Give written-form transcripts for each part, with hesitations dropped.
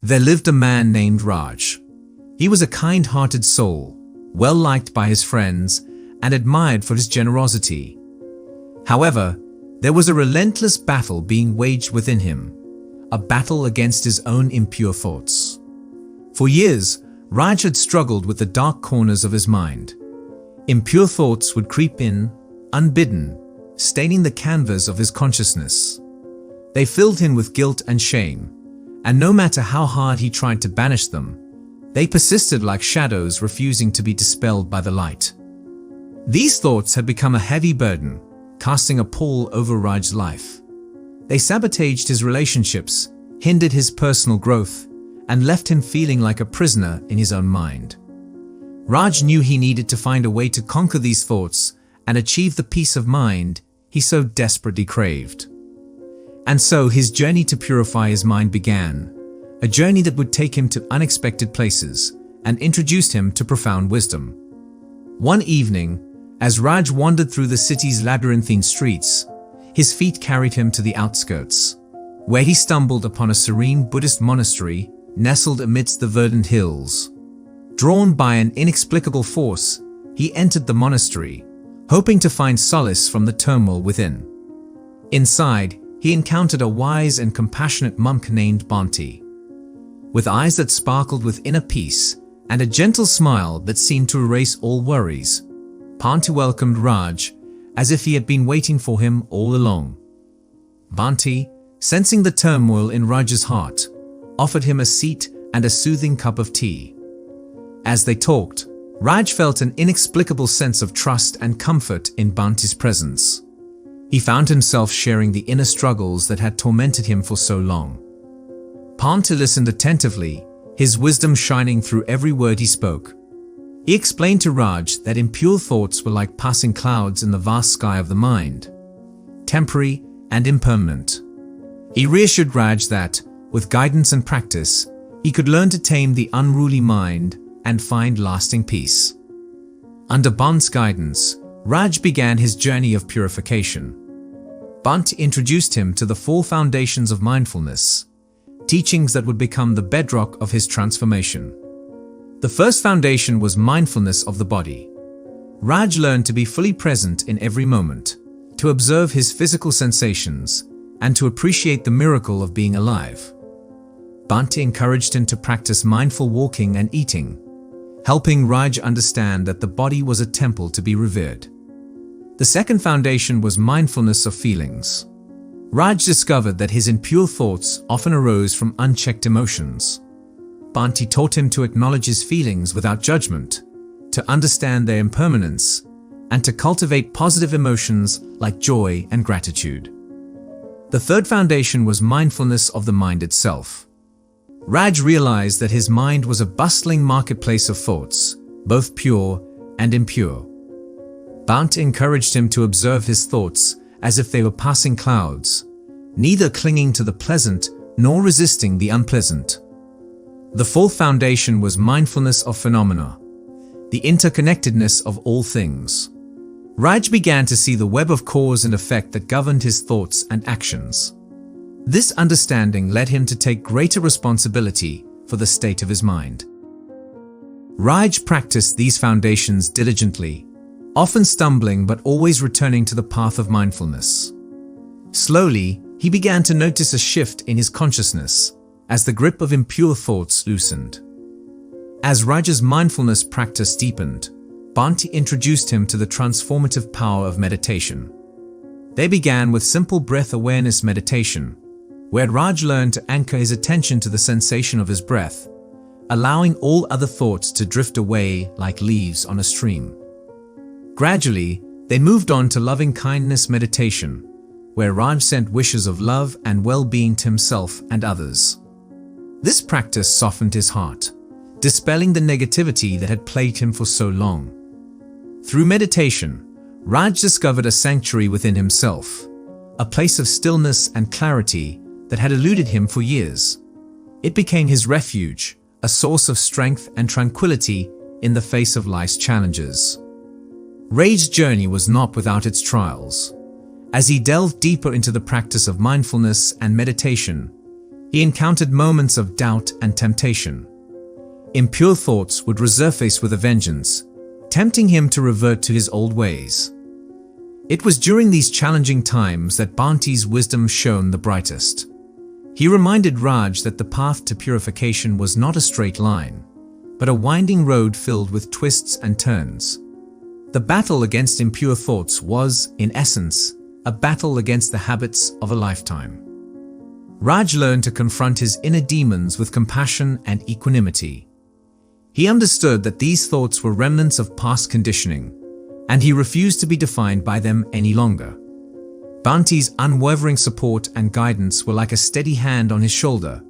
There lived a man named Raj. He was a kind-hearted soul, well-liked by his friends and admired for his generosity. However, there was a relentless battle being waged within him, a battle against his own impure thoughts. For years, Raj had struggled with the dark corners of his mind. Impure thoughts would creep in, unbidden, staining the canvas of his consciousness. They filled him with guilt and shame, and no matter how hard he tried to banish them, they persisted like shadows refusing to be dispelled by the light. These thoughts had become a heavy burden, casting a pall over Raj's life. They sabotaged his relationships, hindered his personal growth, and left him feeling like a prisoner in his own mind. Raj knew he needed to find a way to conquer these thoughts and achieve the peace of mind he so desperately craved. And so his journey to purify his mind began, a journey that would take him to unexpected places and introduced him to profound wisdom. One evening, as Raj wandered through the city's labyrinthine streets, his feet carried him to the outskirts, where he stumbled upon a serene Buddhist monastery nestled amidst the verdant hills. Drawn by an inexplicable force, he entered the monastery, hoping to find solace from the turmoil within. Inside, he encountered a wise and compassionate monk named Bhante. With eyes that sparkled with inner peace and a gentle smile that seemed to erase all worries, Bhante welcomed Raj as if he had been waiting for him all along. Bhante, sensing the turmoil in Raj's heart, offered him a seat and a soothing cup of tea. As they talked, Raj felt an inexplicable sense of trust and comfort in Bhante's presence. He found himself sharing the inner struggles that had tormented him for so long. Bhante listened attentively, his wisdom shining through every word he spoke. He explained to Raj that impure thoughts were like passing clouds in the vast sky of the mind, temporary and impermanent. He reassured Raj that, with guidance and practice, he could learn to tame the unruly mind and find lasting peace. Under Bhante's guidance, Raj began his journey of purification. Bhante introduced him to the 4 foundations of mindfulness, teachings that would become the bedrock of his transformation. The first foundation was mindfulness of the body. Raj learned to be fully present in every moment, to observe his physical sensations, and to appreciate the miracle of being alive. Bhante encouraged him to practice mindful walking and eating, helping Raj understand that the body was a temple to be revered. The second foundation was mindfulness of feelings. Raj discovered that his impure thoughts often arose from unchecked emotions. Bhante taught him to acknowledge his feelings without judgment, to understand their impermanence, and to cultivate positive emotions like joy and gratitude. The third foundation was mindfulness of the mind itself. Raj realized that his mind was a bustling marketplace of thoughts, both pure and impure. Bhante encouraged him to observe his thoughts as if they were passing clouds, neither clinging to the pleasant nor resisting the unpleasant. The fourth foundation was mindfulness of phenomena, the interconnectedness of all things. Raj began to see the web of cause and effect that governed his thoughts and actions. This understanding led him to take greater responsibility for the state of his mind. Raj practiced these foundations diligently, often stumbling but always returning to the path of mindfulness. Slowly, he began to notice a shift in his consciousness as the grip of impure thoughts loosened. As Raj's mindfulness practice deepened, Bhante introduced him to the transformative power of meditation. They began with simple breath awareness meditation, where Raj learned to anchor his attention to the sensation of his breath, allowing all other thoughts to drift away like leaves on a stream. Gradually, they moved on to loving-kindness meditation, where Raj sent wishes of love and well-being to himself and others. This practice softened his heart, dispelling the negativity that had plagued him for so long. Through meditation, Raj discovered a sanctuary within himself, a place of stillness and clarity that had eluded him for years. It became his refuge, a source of strength and tranquility in the face of life's challenges. Raj's journey was not without its trials. As he delved deeper into the practice of mindfulness and meditation, he encountered moments of doubt and temptation. Impure thoughts would resurface with a vengeance, tempting him to revert to his old ways. It was during these challenging times that Bhante's wisdom shone the brightest. He reminded Raj that the path to purification was not a straight line, but a winding road filled with twists and turns. The battle against impure thoughts was, in essence, a battle against the habits of a lifetime. Raj learned to confront his inner demons with compassion and equanimity. He understood that these thoughts were remnants of past conditioning, and he refused to be defined by them any longer. Bhante's unwavering support and guidance were like a steady hand on his shoulder,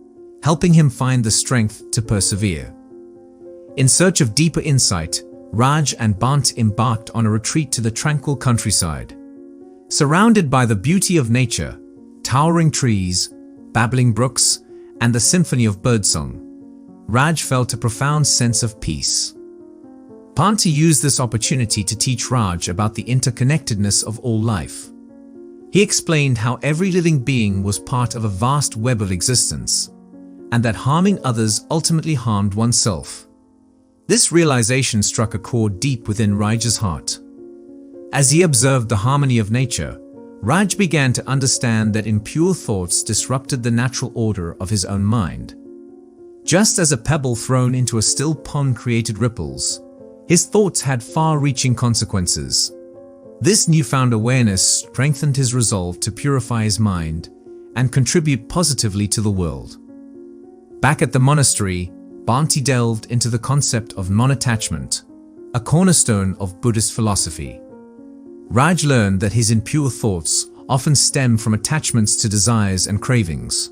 helping him find the strength to persevere. In search of deeper insight, Raj and Bhante embarked on a retreat to the tranquil countryside. Surrounded by the beauty of nature, towering trees, babbling brooks, and the symphony of birdsong, Raj felt a profound sense of peace. Bhante used this opportunity to teach Raj about the interconnectedness of all life. He explained how every living being was part of a vast web of existence, and that harming others ultimately harmed oneself. This realization struck a chord deep within Raj's heart. As he observed the harmony of nature, Raj began to understand that impure thoughts disrupted the natural order of his own mind. Just as a pebble thrown into a still pond created ripples, his thoughts had far-reaching consequences. This newfound awareness strengthened his resolve to purify his mind and contribute positively to the world. Back at the monastery, Bhante delved into the concept of non-attachment, a cornerstone of Buddhist philosophy. Raj learned that his impure thoughts often stem from attachments to desires and cravings.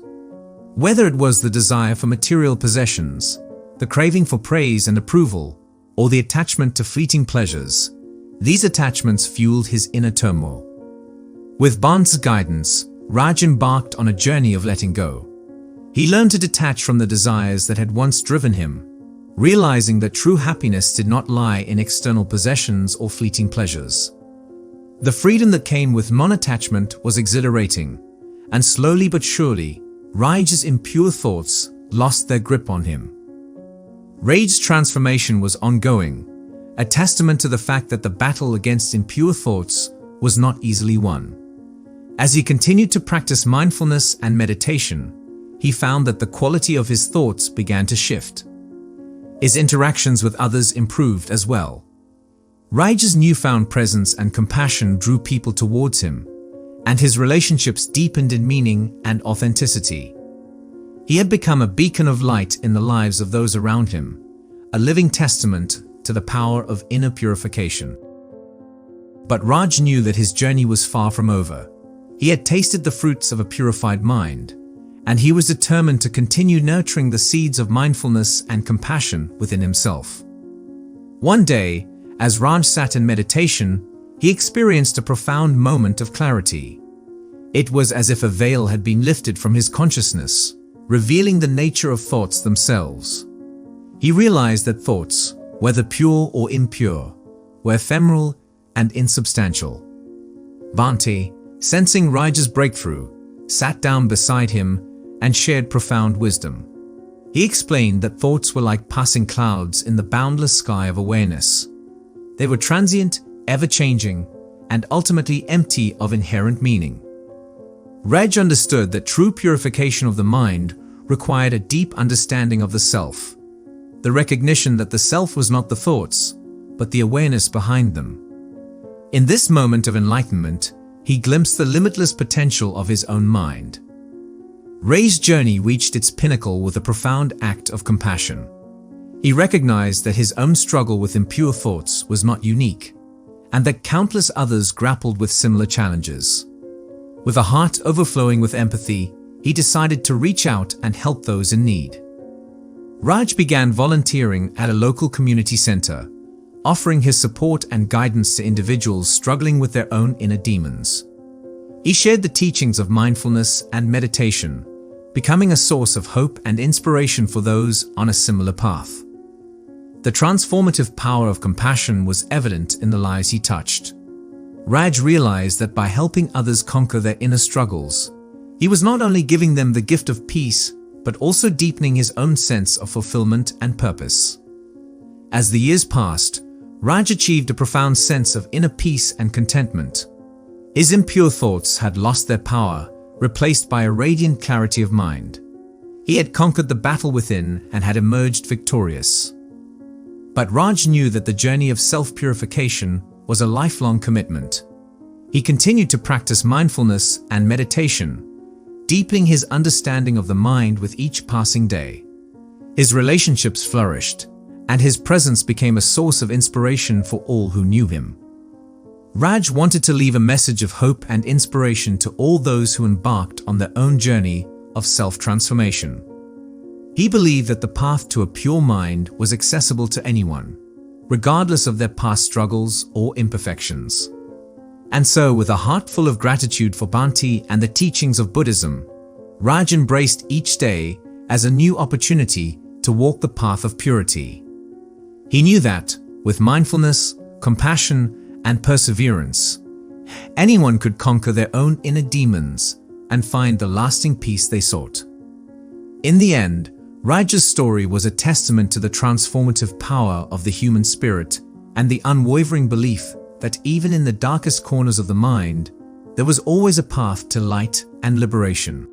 Whether it was the desire for material possessions, the craving for praise and approval, or the attachment to fleeting pleasures, these attachments fueled his inner turmoil. With Bhante's guidance, Raj embarked on a journey of letting go. He learned to detach from the desires that had once driven him, realizing that true happiness did not lie in external possessions or fleeting pleasures. The freedom that came with non-attachment was exhilarating, and slowly but surely, Raj's impure thoughts lost their grip on him. Raj's transformation was ongoing, a testament to the fact that the battle against impure thoughts was not easily won. As he continued to practice mindfulness and meditation, he found that the quality of his thoughts began to shift. His interactions with others improved as well. Raj's newfound presence and compassion drew people towards him, and his relationships deepened in meaning and authenticity. He had become a beacon of light in the lives of those around him, a living testament to the power of inner purification. But Raj knew that his journey was far from over. He had tasted the fruits of a purified mind, and he was determined to continue nurturing the seeds of mindfulness and compassion within himself. One day, as Raj sat in meditation, he experienced a profound moment of clarity. It was as if a veil had been lifted from his consciousness, revealing the nature of thoughts themselves. He realized that thoughts, whether pure or impure, were ephemeral and insubstantial. Bhante, sensing Raj's breakthrough, sat down beside him and shared profound wisdom. He explained that thoughts were like passing clouds in the boundless sky of awareness. They were transient, ever-changing, and ultimately empty of inherent meaning. Raj understood that true purification of the mind required a deep understanding of the self, the recognition that the self was not the thoughts, but the awareness behind them. In this moment of enlightenment, he glimpsed the limitless potential of his own mind. Raj's journey reached its pinnacle with a profound act of compassion. He recognized that his own struggle with impure thoughts was not unique, and that countless others grappled with similar challenges. With a heart overflowing with empathy, he decided to reach out and help those in need. Raj began volunteering at a local community center, offering his support and guidance to individuals struggling with their own inner demons. He shared the teachings of mindfulness and meditation, becoming a source of hope and inspiration for those on a similar path. The transformative power of compassion was evident in the lives he touched. Raj realized that by helping others conquer their inner struggles, he was not only giving them the gift of peace, but also deepening his own sense of fulfillment and purpose. As the years passed, Raj achieved a profound sense of inner peace and contentment. His impure thoughts had lost their power, replaced by a radiant clarity of mind. He had conquered the battle within and had emerged victorious. But Raj knew that the journey of self-purification was a lifelong commitment. He continued to practice mindfulness and meditation, deepening his understanding of the mind with each passing day. His relationships flourished, and his presence became a source of inspiration for all who knew him. Raj wanted to leave a message of hope and inspiration to all those who embarked on their own journey of self-transformation. He believed that the path to a pure mind was accessible to anyone, regardless of their past struggles or imperfections. And so, with a heart full of gratitude for Bhante and the teachings of Buddhism, Raj embraced each day as a new opportunity to walk the path of purity. He knew that, with mindfulness, compassion, and perseverance, anyone could conquer their own inner demons and find the lasting peace they sought. In the end, Raj's story was a testament to the transformative power of the human spirit and the unwavering belief that even in the darkest corners of the mind, there was always a path to light and liberation.